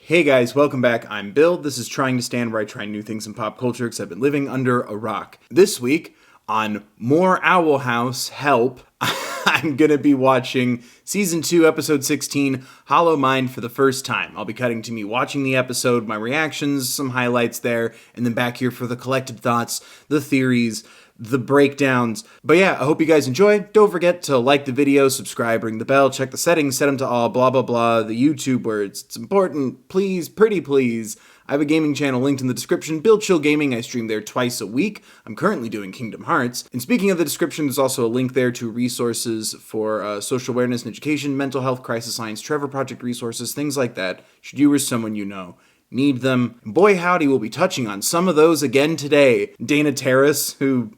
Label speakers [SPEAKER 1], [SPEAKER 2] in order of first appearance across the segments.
[SPEAKER 1] Hey guys, welcome back. I'm Bill. This is Trying to Stand, where I try new things in pop culture because I've been living under a rock. This week, on More Owl House Help, I'm going to be watching Season 2, Episode 16, Hollow Mind, for the first time. I'll be cutting to me watching the episode, my reactions, some highlights there, and then back here for the collected thoughts, the theories, the breakdowns. But yeah, I hope you guys enjoy. Don't forget to like the video, subscribe, ring the bell, check the settings, set them to all, blah, blah, blah, the YouTube words. It's important. Please, pretty please. I have a gaming channel linked in the description, Bill Chill Gaming. I stream there twice a week. I'm currently doing Kingdom Hearts. And speaking of the description, there's also a link there to resources for social awareness and education, mental health, crisis science, Trevor Project resources, things like that, should you or someone you know need them. And boy howdy, we'll be touching on some of those again today. Dana Terrace, who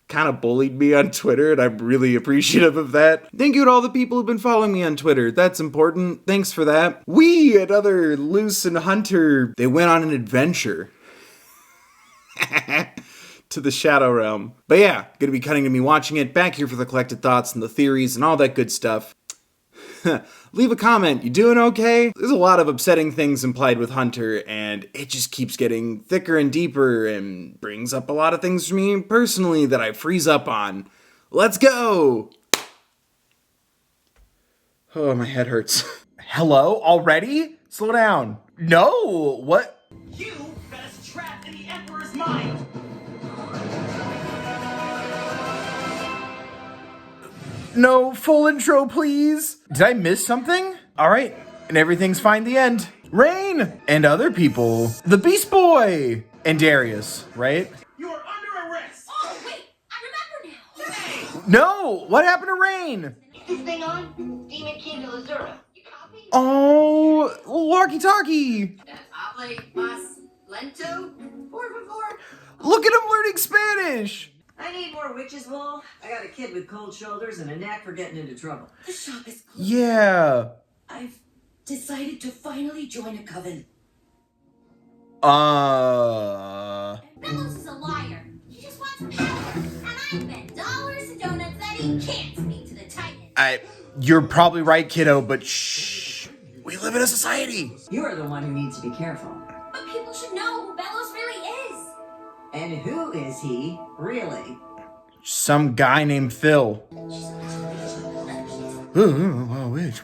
[SPEAKER 1] kind of bullied me on Twitter, and I'm really appreciative of that. Thank you to all the people who've been following me on Twitter. That's important. Thanks for that. We, another Luce and Hunter, they went on an adventure to the Shadow Realm. But yeah, gonna be cutting to me watching it, back here for the collected thoughts and the theories and all that good stuff. Leave a comment. You doing okay? There's a lot of upsetting things implied with Hunter, and it just keeps getting thicker and deeper and brings up a lot of things for me personally that I freeze up on. Let's go! Oh, my head hurts. Hello? Already? Slow down. No! What?
[SPEAKER 2] You got us trapped in the Emperor's mind!
[SPEAKER 1] No, full intro, please. Did I miss something? All right, and everything's fine. The end. Rain and other people. The Beast Boy and Darius, right?
[SPEAKER 2] You are under arrest!
[SPEAKER 3] Oh, wait, I remember now.
[SPEAKER 2] Hey!
[SPEAKER 1] No, what happened to Rain?
[SPEAKER 3] This thing on? Demon King de Lazura. You copy?
[SPEAKER 1] Oh, walkie-talkie.
[SPEAKER 3] Hable más lento, por favor.
[SPEAKER 1] Look at him learning Spanish.
[SPEAKER 4] I need more witch's wool. I got a kid with cold shoulders and a knack for getting into trouble.
[SPEAKER 3] The shop is closed.
[SPEAKER 1] Yeah.
[SPEAKER 3] I've decided to finally join a coven.
[SPEAKER 1] Uh.
[SPEAKER 3] Bellows is a liar. He just wants power. And I bet dollars to donuts that he can't speak to the Titan.
[SPEAKER 1] You're probably right, kiddo, but shh. We live in a society.
[SPEAKER 4] You are the one who needs to be careful.
[SPEAKER 3] But people should know who Bellows really is.
[SPEAKER 4] And who is he, really?
[SPEAKER 1] Some guy named Phil. Which?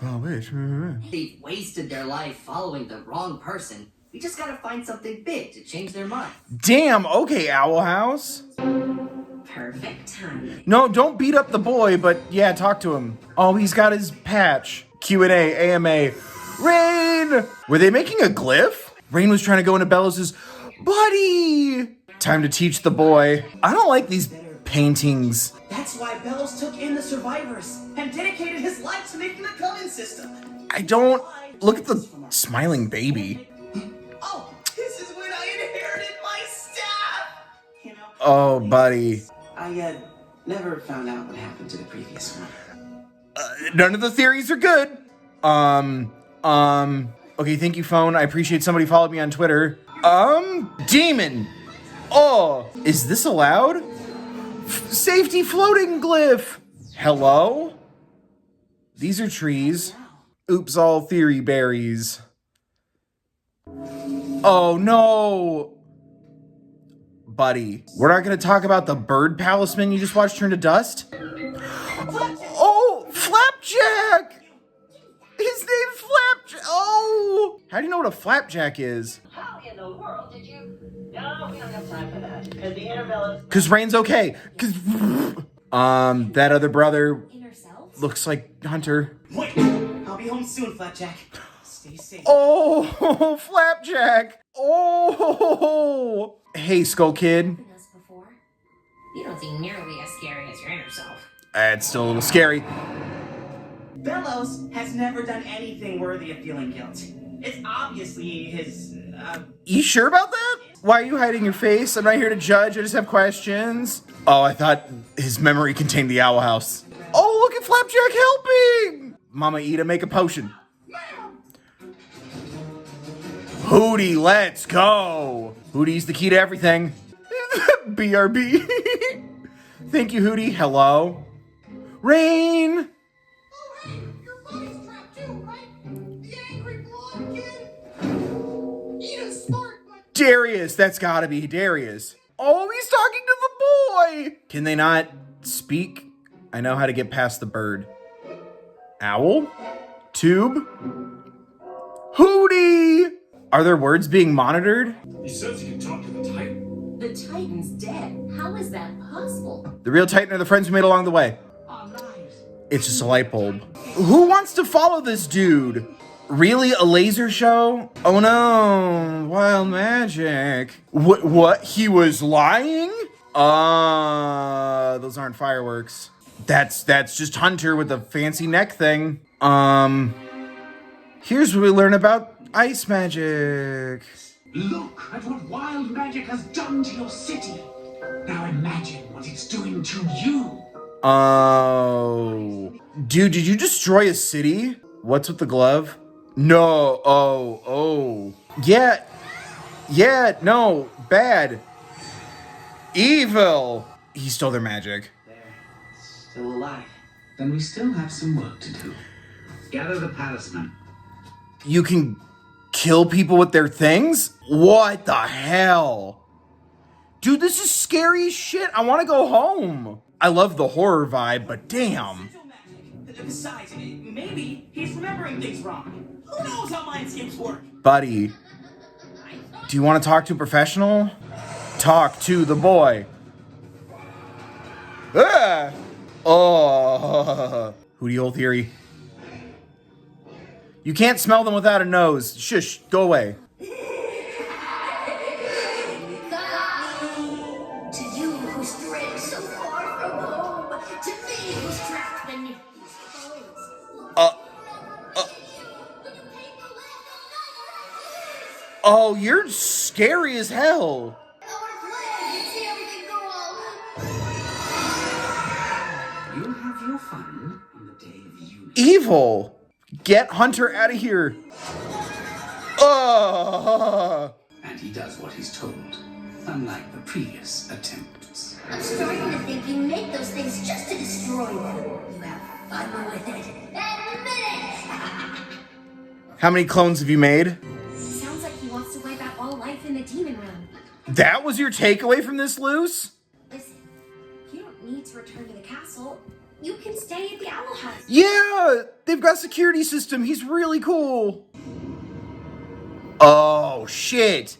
[SPEAKER 5] They've wasted their life following the wrong person. We just gotta find something big to change their mind.
[SPEAKER 1] Damn, okay, Owl House.
[SPEAKER 4] Perfect timing.
[SPEAKER 1] No, don't beat up the boy, but yeah, talk to him. Oh, he's got his patch. Q&A, AMA. Rain! Were they making a glyph? Rain was trying to go into Bellows' buddy! Time to teach the boy. I don't like these paintings.
[SPEAKER 2] That's why Bellows took in the survivors and dedicated his life to making the coven system.
[SPEAKER 1] I don't... Look at the smiling baby.
[SPEAKER 2] Oh, this is when I inherited my staff! You know,
[SPEAKER 1] Oh, buddy.
[SPEAKER 6] I never found out what happened to the previous one.
[SPEAKER 1] None of the theories are good. Okay, thank you, phone. I appreciate somebody followed me on Twitter. Demon. Oh, is this allowed? Safety floating glyph. Hello? These are trees. Oops, all theory berries. Oh, no. Buddy, we're not going to talk about the bird palisman you just watched turn to dust? Oh, Flapjack! His name's Flapjack! Oh! How do you know what a flapjack is?
[SPEAKER 4] How in the world did you...
[SPEAKER 2] no, we don't have time for that. Because the inner Bellows...
[SPEAKER 1] Cause Rain's okay. Cause... that other brother
[SPEAKER 3] Inner selves?
[SPEAKER 1] looks like Hunter.
[SPEAKER 2] Wait, I'll be home soon, Flapjack. Stay safe.
[SPEAKER 1] Oh, Flapjack! Oh! Hey, Skull Kid.
[SPEAKER 3] Seen us before.
[SPEAKER 7] You don't seem nearly as scary as your inner self.
[SPEAKER 1] It's still a little scary.
[SPEAKER 2] Bellows has never done anything worthy of feeling guilt. It's obviously his,
[SPEAKER 1] You sure about that? Why are you hiding your face? I'm not here to judge, I just have questions. Oh, I thought his memory contained the Owl House. Oh, look at Flapjack helping! Mama Ida, make a potion. Hootie, let's go! Hootie's the key to everything. BRB. Thank you, Hootie. Hello? Rain!
[SPEAKER 3] Oh, hey, your buddy's trapped too, right? The angry blonde kid?
[SPEAKER 1] Darius, that's gotta be Darius. Oh, he's talking to the boy. Can they not speak? I know how to get past the bird. Owl? Tube? Hootie! Are their words being monitored?
[SPEAKER 8] He says he can talk to the Titan.
[SPEAKER 7] The Titan's dead. How is that possible?
[SPEAKER 1] The real Titan are the friends we made along the way. It's just a light bulb. Who wants to follow this dude? Really? A laser show? Oh no, wild magic. What? He was lying? Those aren't fireworks. That's just Hunter with the fancy neck thing. Here's what we learn about ice magic.
[SPEAKER 8] Look at what wild magic has done to your city. Now imagine what it's doing to you.
[SPEAKER 1] Oh. Dude, did you destroy a city? What's with the glove? No. Oh. Yeah, no. Bad. Evil. He stole their magic.
[SPEAKER 6] They're still alive.
[SPEAKER 2] Then we still have some work to do. Gather the palisman.
[SPEAKER 1] You can kill people with their things? What the hell? Dude, this is scary as shit. I want to go home. I love the horror vibe, but damn.
[SPEAKER 2] Besides, maybe he's remembering things wrong. Who knows how mindscapes work?
[SPEAKER 1] Buddy, do you want to talk to a professional? Talk to the boy. Ah! Oh. Hootie hole theory. You can't smell them without a nose. Shush, go away.
[SPEAKER 3] To you who strayed so far from home, to me who's trapped beneath these clothes.
[SPEAKER 1] Oh, you're scary as hell.
[SPEAKER 2] You'll have your fun on the day of union.
[SPEAKER 1] Evil. Get Hunter out of here.
[SPEAKER 2] And he does what he's told, unlike the previous attempts.
[SPEAKER 3] I'm starting to think you make those things just to destroy them. You have fun with it. Admit it!
[SPEAKER 1] How many clones have you made?
[SPEAKER 7] Sounds like he wants to wipe out all life in the demon realm.
[SPEAKER 1] That was your takeaway from this, Luce?
[SPEAKER 7] Listen, you don't need to return to the castle. You can stay at the Owl House.
[SPEAKER 1] Yeah, they've got a security system. He's really cool. Oh, shit.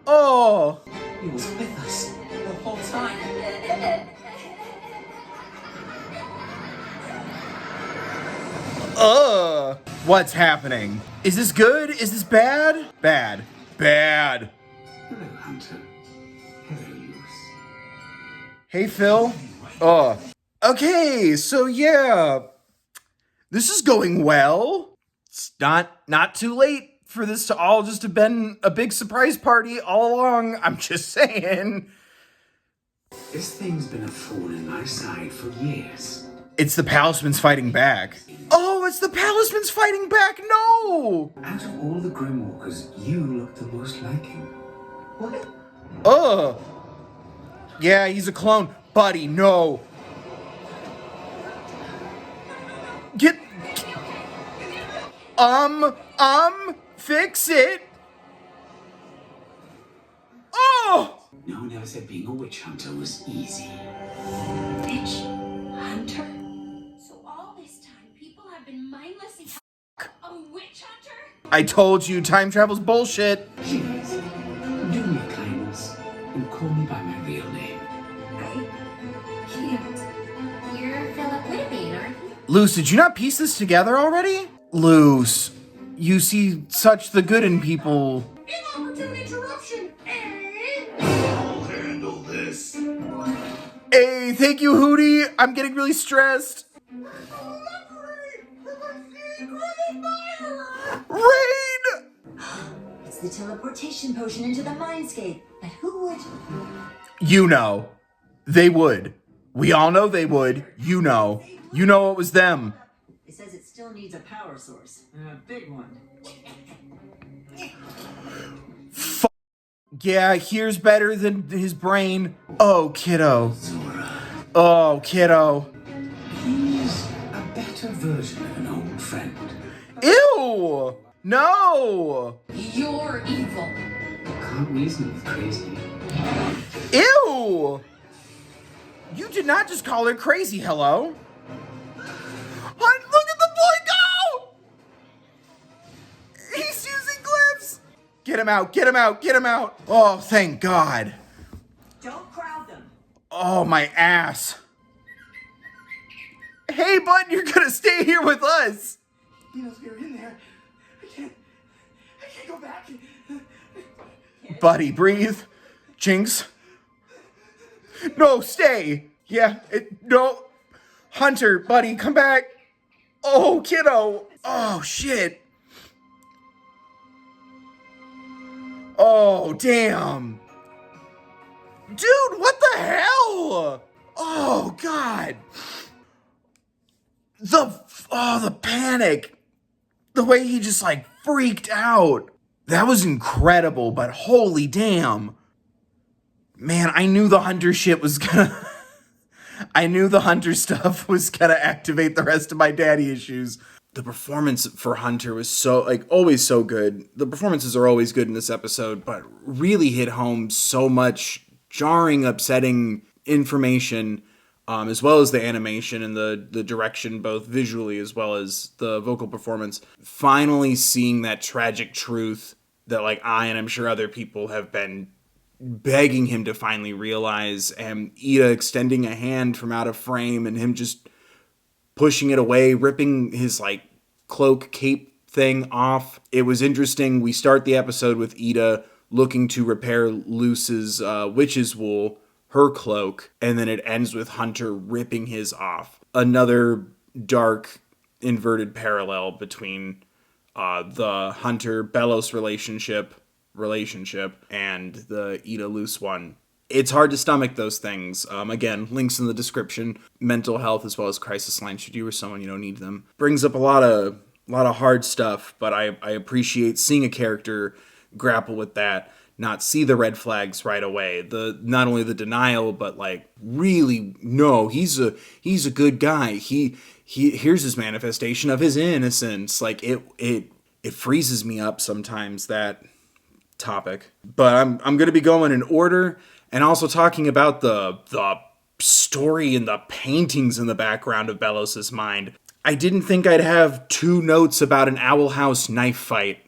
[SPEAKER 1] Oh.
[SPEAKER 2] He was with us the whole time.
[SPEAKER 1] What's happening? Is this good? Is this bad? Bad. Bad.
[SPEAKER 2] Hello, Hunter. Hello, Luce.
[SPEAKER 1] Hey, Phil. Okay, so yeah. This is going well. It's not too late for this to all just have been a big surprise party all along. I'm just saying.
[SPEAKER 2] This thing's been a thorn in my side for years.
[SPEAKER 1] It's the Palisman's fighting back. Oh, it's the Palisman's fighting back. No.
[SPEAKER 2] Out of all the Grimwalkers, you look the most like him. What?
[SPEAKER 1] Yeah, he's a clone. Buddy, no. Fix it. Oh!
[SPEAKER 2] No one ever said being a witch hunter was easy.
[SPEAKER 7] Witch hunter? So all this time, people have been mindlessly a witch hunter?
[SPEAKER 1] I told you, time travel's bullshit.
[SPEAKER 2] Please, do me a kindness and call me by my real name.
[SPEAKER 7] I can't. You're Philip Whitby, aren't you?
[SPEAKER 1] Luce, did you not piece this together already? Luce, you see such the good in people.
[SPEAKER 3] Inopportune interruption,
[SPEAKER 8] I'll handle this.
[SPEAKER 1] Hey, thank you, Hootie. I'm getting really stressed. Rain!
[SPEAKER 4] It's the teleportation potion into the mindscape. But who would?
[SPEAKER 1] You know. They would. We all know they would. You know. You know it was them.
[SPEAKER 4] It says it still needs a power source. A big one.
[SPEAKER 1] Yeah, here's better than his brain. Oh, kiddo. Oh, kiddo.
[SPEAKER 2] He's a better version of an old friend.
[SPEAKER 1] Ew! No!
[SPEAKER 7] You're evil.
[SPEAKER 6] Don't reason with crazy.
[SPEAKER 1] Ew! You did not just call her crazy, hello? Look at the boy go! He's using glyphs! Get him out, get him out, get him out! Oh, thank God.
[SPEAKER 4] Don't crowd them.
[SPEAKER 1] Oh, my ass. Hey, bud, you're gonna stay here with us.
[SPEAKER 2] He knows we were in there. I can't go back.
[SPEAKER 1] Buddy, breathe. Jinx. No, stay. Yeah, no. Hunter, buddy, come back. Oh, kiddo. Oh, shit. Oh, damn. Dude, what the hell? Oh, God. The panic. The way he just, like, freaked out. That was incredible, but holy damn. Man, I knew the Hunter shit was gonna... I knew the Hunter stuff was gonna activate the rest of my daddy issues. The performance for Hunter was so, like, always so good. The performances are always good in this episode, but really hit home so much jarring, upsetting information, as well as the animation and the direction, both visually as well as the vocal performance. Finally seeing that tragic truth that, like, I and I'm sure other people have been begging him to finally realize, and Ida extending a hand from out of frame and him just pushing it away, ripping his, like, cloak cape thing off. It was interesting. We start the episode with Ida looking to repair Luce's witch's wool, her cloak, and then it ends with Hunter ripping his off. Another dark, inverted parallel between the Hunter-Bellows relationship and the Ida Luce one. It's hard to stomach those things. Again, links in the description. Mental health as well as crisis lines should you or someone you know need them. Brings up a lot of hard stuff, but I appreciate seeing a character grapple with that, not see the red flags right away. Not only the denial, but like really no, he's a good guy. He here's his manifestation of his innocence. Like it freezes me up sometimes, that topic. But I'm going to be going in order and also talking about the story and the paintings in the background of Bellows' mind. I didn't think I'd have 2 notes about an Owl House knife fight.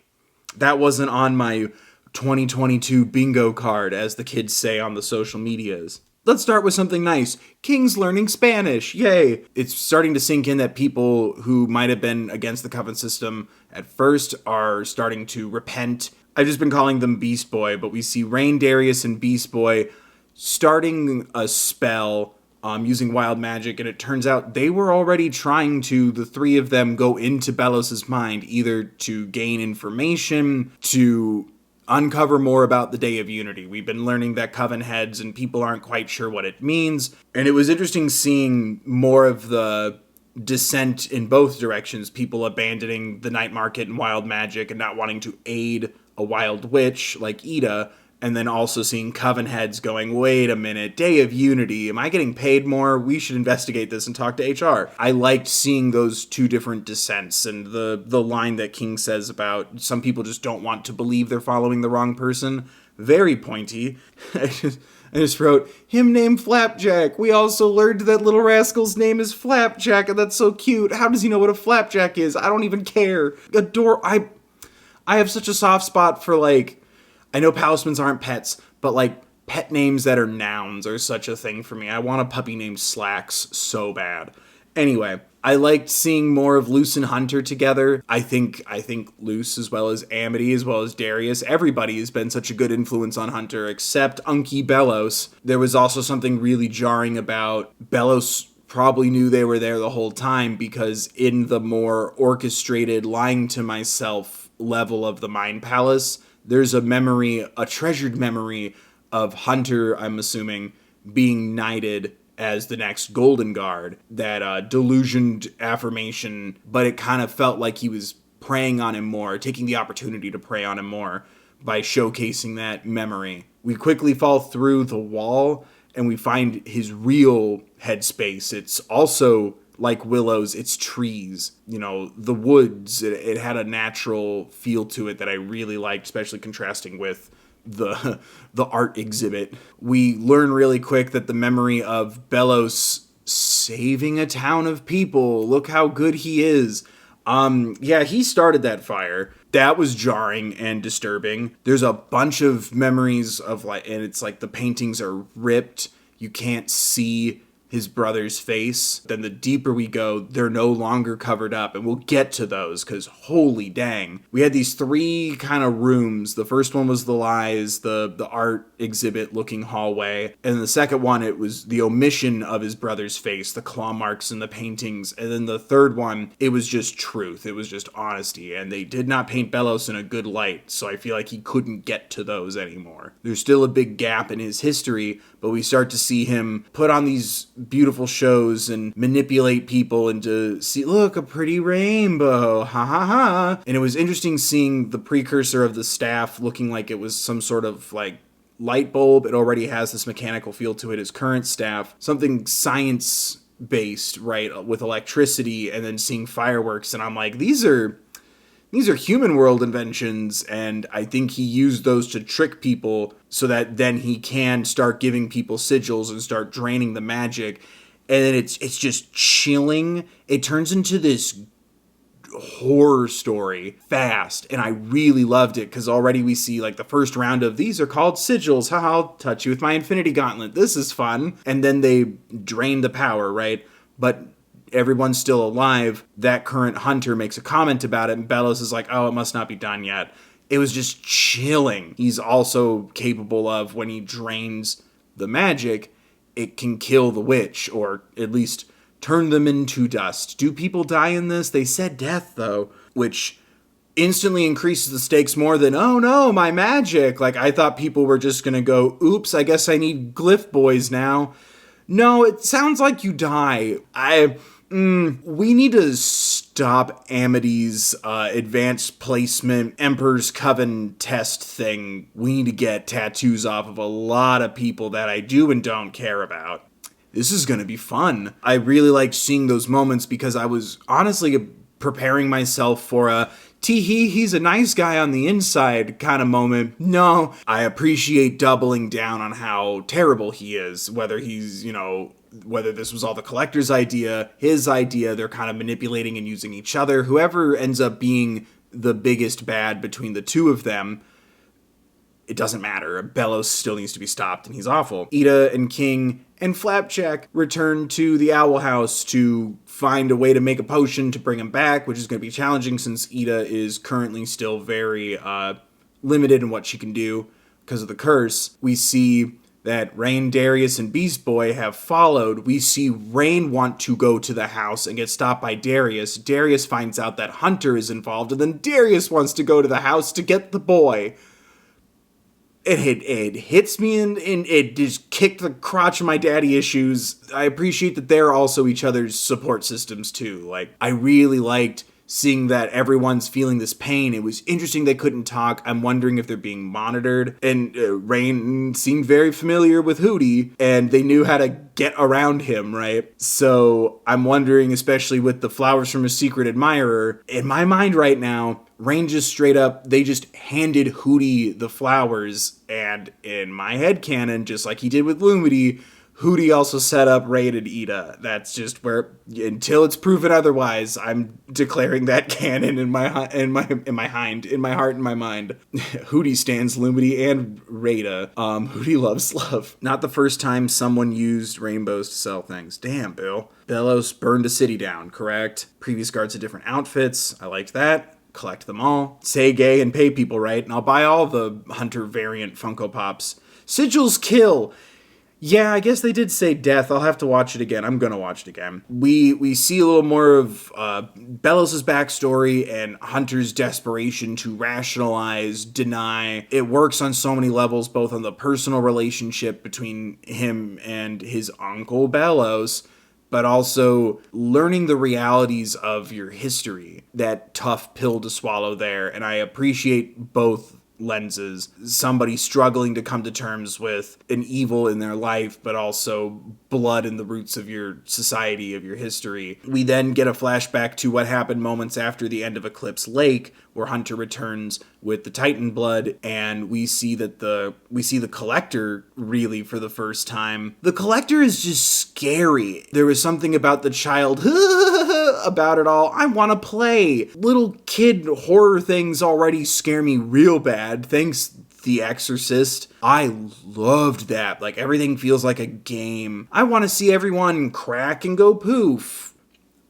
[SPEAKER 1] That wasn't on my 2022 bingo card, as the kids say on the social medias. Let's start with something nice. King's learning Spanish. Yay. It's starting to sink in that people who might have been against the Coven system at first are starting to repent. I've just been calling them Beast Boy, but we see Rain, Darius, and Beast Boy starting a spell using wild magic, and it turns out they were already trying to, the 3 of them, go into Bellows' mind, either to gain information, to uncover more about the Day of Unity. We've been learning that Coven heads, and people aren't quite sure what it means, and it was interesting seeing more of the dissent in both directions, people abandoning the night market and wild magic and not wanting to aid a wild witch like Ida, and then also seeing Coven heads going, wait a minute, Day of Unity, am I getting paid more? We should investigate this and talk to HR. I liked seeing those 2 different dissents, and the line that King says about some people just don't want to believe they're following the wrong person. Very pointy. I just wrote, him named Flapjack. We also learned that Little Rascal's name is Flapjack, and that's so cute. How does he know what a flapjack is? I don't even care. I have such a soft spot for, like, I know palismans aren't pets, but, like, pet names that are nouns are such a thing for me. I want a puppy named Slacks so bad. Anyway, I liked seeing more of Luce and Hunter together. I think Luce, as well as Amity, as well as Darius, everybody has been such a good influence on Hunter, except Unky Bellows. There was also something really jarring about Bellows probably knew they were there the whole time, because in the more orchestrated lying to myself level of the Mind Palace, there's a memory, a treasured memory of Hunter, I'm assuming, being knighted as the next Golden Guard. That delusioned affirmation, but it kind of felt like he was preying on him more, taking the opportunity to prey on him more by showcasing that memory. We quickly fall through the wall and we find his real headspace. It's also like Willow's, it's trees, you know, the woods. It had a natural feel to it that I really liked, especially contrasting with the art exhibit. We learn really quick that the memory of Bellows saving a town of people, look how good he is. Yeah, he started that fire. That was jarring and disturbing. There's a bunch of memories of and it's like the paintings are ripped. You can't see his brother's face. Then the deeper we go, they're no longer covered up, and we'll get to those, because holy dang. We had these 3 kind of rooms. The first one was the lies, the art exhibit looking hallway, and the second one, it was the omission of his brother's face, the claw marks in the paintings, and then the third one, it was just truth, it was just honesty, and they did not paint Bellows in a good light, so I feel like he couldn't get to those anymore. There's still a big gap in his history, but we start to see him put on these beautiful shows and manipulate people into see, look, a pretty rainbow, ha ha ha. And it was interesting seeing the precursor of the staff looking like it was some sort of like light bulb. It already has this mechanical feel to it as current staff, something science based, right, with electricity, and then seeing fireworks. And I'm like, these are human world inventions, and I think he used those to trick people so that then he can start giving people sigils and start draining the magic. And then it's just chilling. It turns into this horror story fast, and I really loved it, because already we see like the first round of these are called sigils. Haha, I'll touch you with my infinity gauntlet. This is fun. And then they drain the power, right? But everyone's still alive. That current hunter makes a comment about it, and Bellows is like, oh, it must not be done yet. It was just chilling. He's also capable of, when he drains the magic, it can kill the witch, or at least turn them into dust. Do people die in this? They said death, though, which instantly increases the stakes more than, oh no, my magic. Like, I thought people were just gonna go, oops, I guess I need glyph boys now. No, it sounds like you die. We need to stop Amity's advanced placement Emperor's Coven test thing. We need to get tattoos off of a lot of people that I do and don't care about. This is going to be fun. I really liked seeing those moments, because I was honestly preparing myself for a tee-hee, he's a nice guy on the inside kind of moment. No, I appreciate doubling down on how terrible he is, whether he's, whether this was all the collector's idea, his idea, they're kind of manipulating and using each other. Whoever ends up being the biggest bad between the two of them, it doesn't matter. Bellows still needs to be stopped, and he's awful. Ida and King and Flapjack return to the Owl House to find a way to make a potion to bring him back, which is going to be challenging since Ida is currently still very limited in what she can do because of the curse. We see that Rain, Darius, and Beast Boy have followed. We see Rain want to go to the house and get stopped by Darius. Darius finds out that Hunter is involved, and then Darius wants to go to the house to get the boy. It hits me, and it just kicked the crotch of my daddy issues. I appreciate that they're also each other's support systems too. Like, I really liked seeing that everyone's feeling this pain. It was interesting they couldn't talk. I'm wondering if they're being monitored. And Rain seemed very familiar with Hootie, and they knew how to get around him, right? So I'm wondering, especially with the flowers from a secret admirer, in my mind right now, Rain just straight up, they just handed Hootie the flowers, and in my headcanon, just like he did with Lumity, Hootie also set up Rain and Ida. That's just where, until it's proven otherwise, I'm declaring that canon in my heart and my mind. Hootie stands Lumity and Rada. Hootie loves love. Not the first time someone used rainbows to sell things. Damn, Bill. Bellows burned a city down, correct? Previous guards had different outfits. I liked that. Collect them all. Say gay and pay people right, and I'll buy all the Hunter variant Funko Pops. Sigils kill. Yeah, I guess they did say death. I'll have to watch it again. I'm gonna watch it again. We see a little more of Bellows' backstory and Hunter's desperation to rationalize, deny. It works on so many levels, both on the personal relationship between him and his uncle Bellows, but also learning the realities of your history. That tough pill to swallow there, and I appreciate both lenses. Somebody struggling to come to terms with an evil in their life, but also blood in the roots of your society, of your history. We then get a flashback to what happened moments after the end of Eclipse Lake, where Hunter returns with the Titan blood, and we see the Collector really for the first time. The Collector is just scary. There was something about the child about it all. I want to play. Little kid horror things already scare me real bad. Thanks, The Exorcist. I loved that. Like, everything feels like a game. I want to see everyone crack and go poof.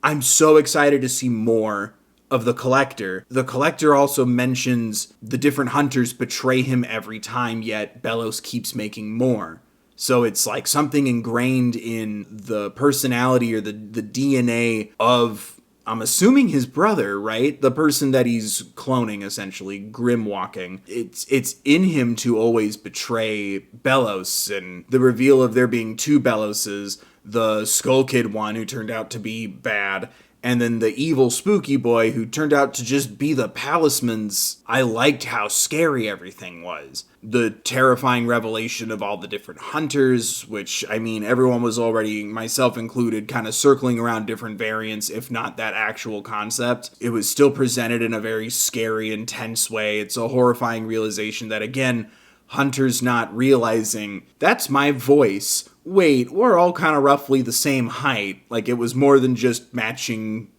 [SPEAKER 1] I'm so excited to see more of the Collector. The Collector also mentions the different hunters betray him every time, yet Bellows keeps making more. So it's like something ingrained in the personality or the DNA of, I'm assuming, his brother, right? The person that he's cloning, essentially, grim-walking. It's in him to always betray Bellows, and the reveal of there being two Bellowses, the Skull Kid one who turned out to be bad, and then the evil spooky boy who turned out to just be the Palisman's. I liked how scary everything was. The terrifying revelation of all the different hunters, which, I mean, everyone was already, myself included, kind of circling around different variants, if not that actual concept. It was still presented in a very scary, intense way. It's a horrifying realization that, again, Hunter's not realizing, that's my voice. Wait, we're all kind of roughly the same height. Like, it was more than just matching,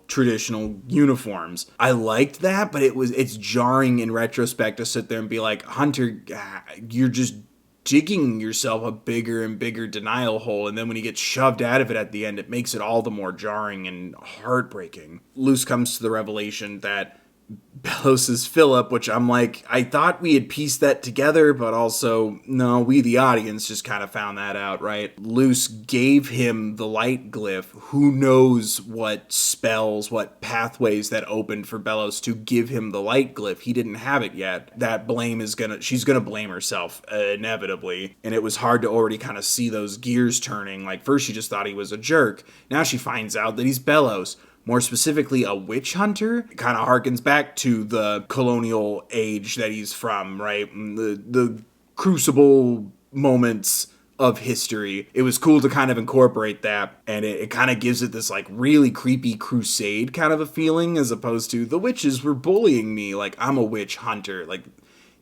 [SPEAKER 1] traditional uniforms. I liked that, but it's jarring in retrospect to sit there and be like, Hunter, you're just digging yourself a bigger and bigger denial hole, and then when he gets shoved out of it at the end, it makes it all the more jarring and heartbreaking. Luce comes to the revelation that Bellows is Philip, which I'm like, I thought we had pieced that together, but also, no, we the audience just kind of found that out, right? Luce gave him the light glyph. Who knows what spells, what pathways that opened for Bellows to give him the light glyph. He didn't have it yet. That blame she's gonna blame herself, inevitably. And it was hard to already kind of see those gears turning. Like, first she just thought he was a jerk. Now she finds out that he's Bellows. More specifically, a witch hunter. It kind of harkens back to the colonial age that he's from, right? The crucible moments of history. It was cool to kind of incorporate that, and it kind of gives it this like really creepy crusade kind of a feeling, as opposed to the witches were bullying me. Like, I'm a witch hunter. Like,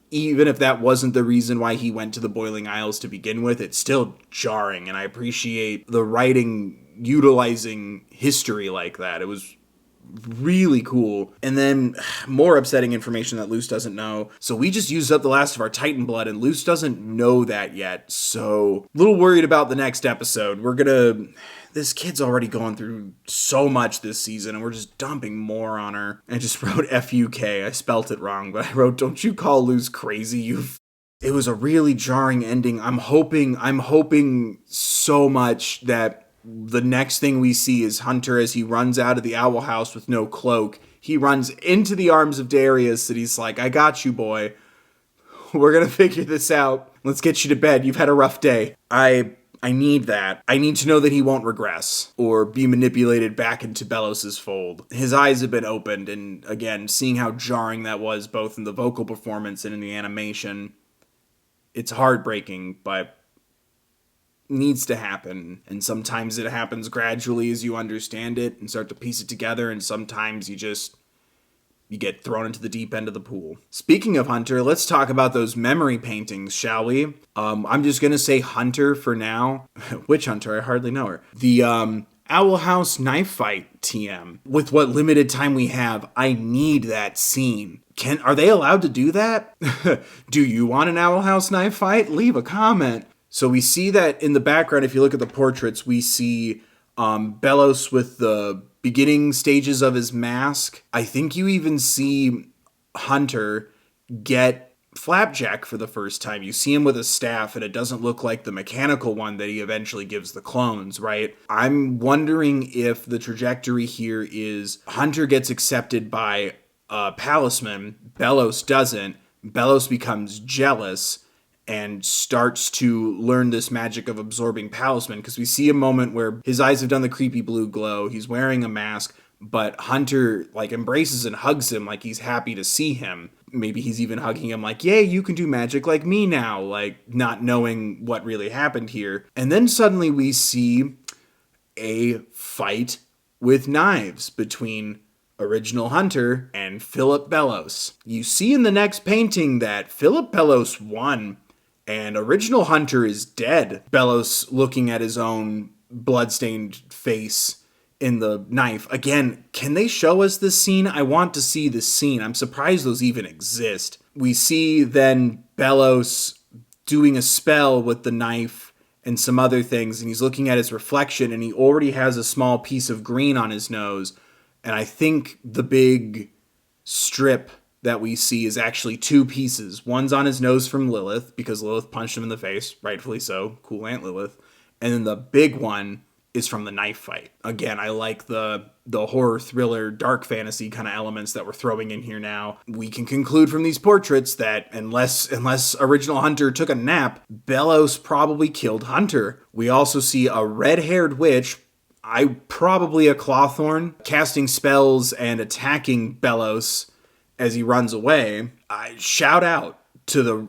[SPEAKER 1] even if that wasn't the reason why he went to the Boiling Isles to begin with, it's still jarring, and I appreciate the writing utilizing history like that. It was really cool. And then more upsetting information that Luce doesn't know. So we just used up the last of our Titan blood, and Luce doesn't know that yet. So a little worried about the next episode. This kid's already going through so much this season, and we're just dumping more on her. I just wrote F-U-K. I spelt it wrong, but I wrote, don't you call Luce crazy, It was a really jarring ending. I'm hoping so much that the next thing we see is Hunter as he runs out of the owl house with no cloak. He runs into the arms of Darius, and he's like, I got you, boy. We're gonna figure this out. Let's get you to bed. You've had a rough day. I need that. I need to know that he won't regress or be manipulated back into Bellows' fold. His eyes have been opened, and again, seeing how jarring that was, both in the vocal performance and in the animation, it's heartbreaking, but needs to happen. And sometimes it happens gradually as you understand it and start to piece it together, and sometimes you get thrown into the deep end of the pool. Speaking of Hunter, let's talk about those memory paintings, shall we? I'm just gonna say Hunter for now. Which Hunter? I hardly know her. The Owl House knife fight TM. With what limited time we have, I need that scene. Are they allowed to do that? Do you want an Owl House knife fight? Leave a comment. So we see that in the background, if you look at the portraits, we see Bellows with the beginning stages of his mask. I think you even see Hunter get Flapjack for the first time. You see him with a staff, and it doesn't look like the mechanical one that he eventually gives the clones, right? I'm wondering if the trajectory here is Hunter gets accepted by Palisman, Bellows doesn't. Bellows becomes jealous and starts to learn this magic of absorbing Palisman, because we see a moment where his eyes have done the creepy blue glow, he's wearing a mask, but Hunter like embraces and hugs him like he's happy to see him. Maybe he's even hugging him like, yay, you can do magic like me now, like not knowing what really happened here. And then suddenly we see a fight with knives between original Hunter and Philip Bellows. You see in the next painting that Philip Bellows won and original Hunter is dead. Bellows looking at his own bloodstained face in the knife. Again, can they show us this scene? I want to see this scene. I'm surprised those even exist. We see then Bellows doing a spell with the knife and some other things, and he's looking at his reflection, and he already has a small piece of green on his nose. And I think the big strip that we see is actually two pieces. One's on his nose from Lilith, because Lilith punched him in the face, rightfully so. Cool Aunt Lilith. And then the big one is from the knife fight. Again, I like the horror, thriller, dark fantasy kind of elements that we're throwing in here now. We can conclude from these portraits that unless original Hunter took a nap, Bellows probably killed Hunter. We also see a red-haired witch, probably a Clawthorn, casting spells and attacking Bellows as he runs away. Shout out to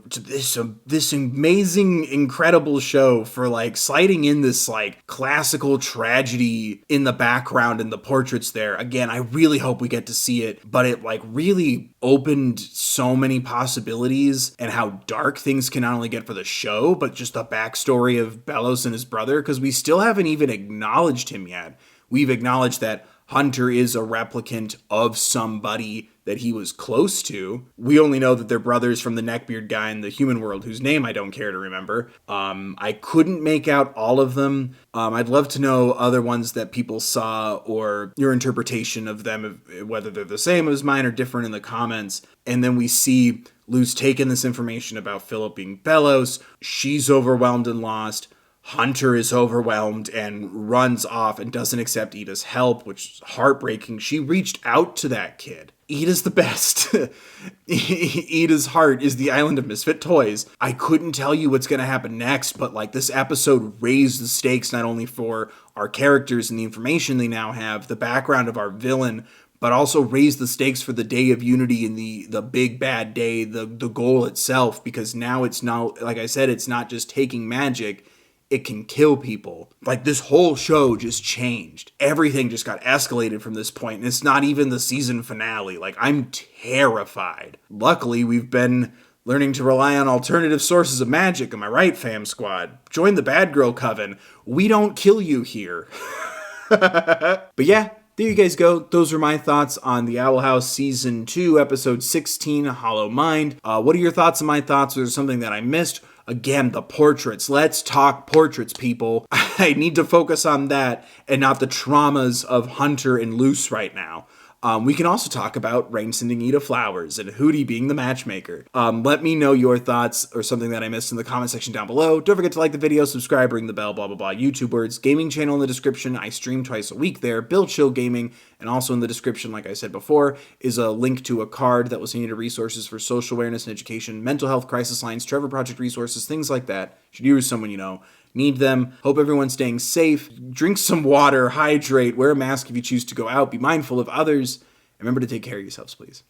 [SPEAKER 1] this amazing, incredible show for like sliding in this like classical tragedy in the background in the portraits there. Again, I really hope we get to see it, but it like really opened so many possibilities and how dark things can not only get for the show, but just the backstory of Bellows and his brother, because we still haven't even acknowledged him yet. We've acknowledged that Hunter is a replicant of somebody that he was close to. We only know that they're brothers from the neckbeard guy in the human world, whose name I don't care to remember. I couldn't make out all of them. I'd love to know other ones that people saw or your interpretation of them, whether they're the same as mine or different in the comments. And then we see Lu's taken this information about Philip being Bellows. She's overwhelmed and lost. Hunter is overwhelmed and runs off and doesn't accept Ida's help, which is heartbreaking. She reached out to that kid. Ida's the best. Ida's heart is the island of misfit toys. I couldn't tell you what's going to happen next, but like this episode raised the stakes not only for our characters and the information they now have, the background of our villain, but also raised the stakes for the Day of Unity and the big bad day, the goal itself, because now it's not, like I said, it's not just taking magic. It can kill people. Like this whole show just changed. Everything just got escalated from this point, and it's not even the season finale. Like I'm terrified. Luckily, we've been learning to rely on alternative sources of magic. Am I right, fam squad? Join the Bad Girl Coven. We don't kill you here. But yeah, there you guys go. Those are my thoughts on the Owl House Season 2, Episode 16, Hollow Mind. What are your thoughts and my thoughts? Was there something that I missed? Again, the portraits. Let's talk portraits, people. I need to focus on that and not the traumas of Hunter and Luce right now. We can also talk about Rain sending Ida flowers and Hootie being the matchmaker. Let me know your thoughts or something that I missed in the comment section down below. Don't forget to like the video, subscribe, ring the bell, blah, blah, blah. YouTube words, gaming channel in the description. I stream twice a week there. Bill Chill Gaming. And also in the description, like I said before, is a link to a card that will send you to resources for social awareness and education, mental health crisis lines, Trevor Project resources, things like that. Should you or someone you know need them. Hope everyone's staying safe. Drink some water, hydrate, wear a mask if you choose to go out, be mindful of others, and remember to take care of yourselves, please.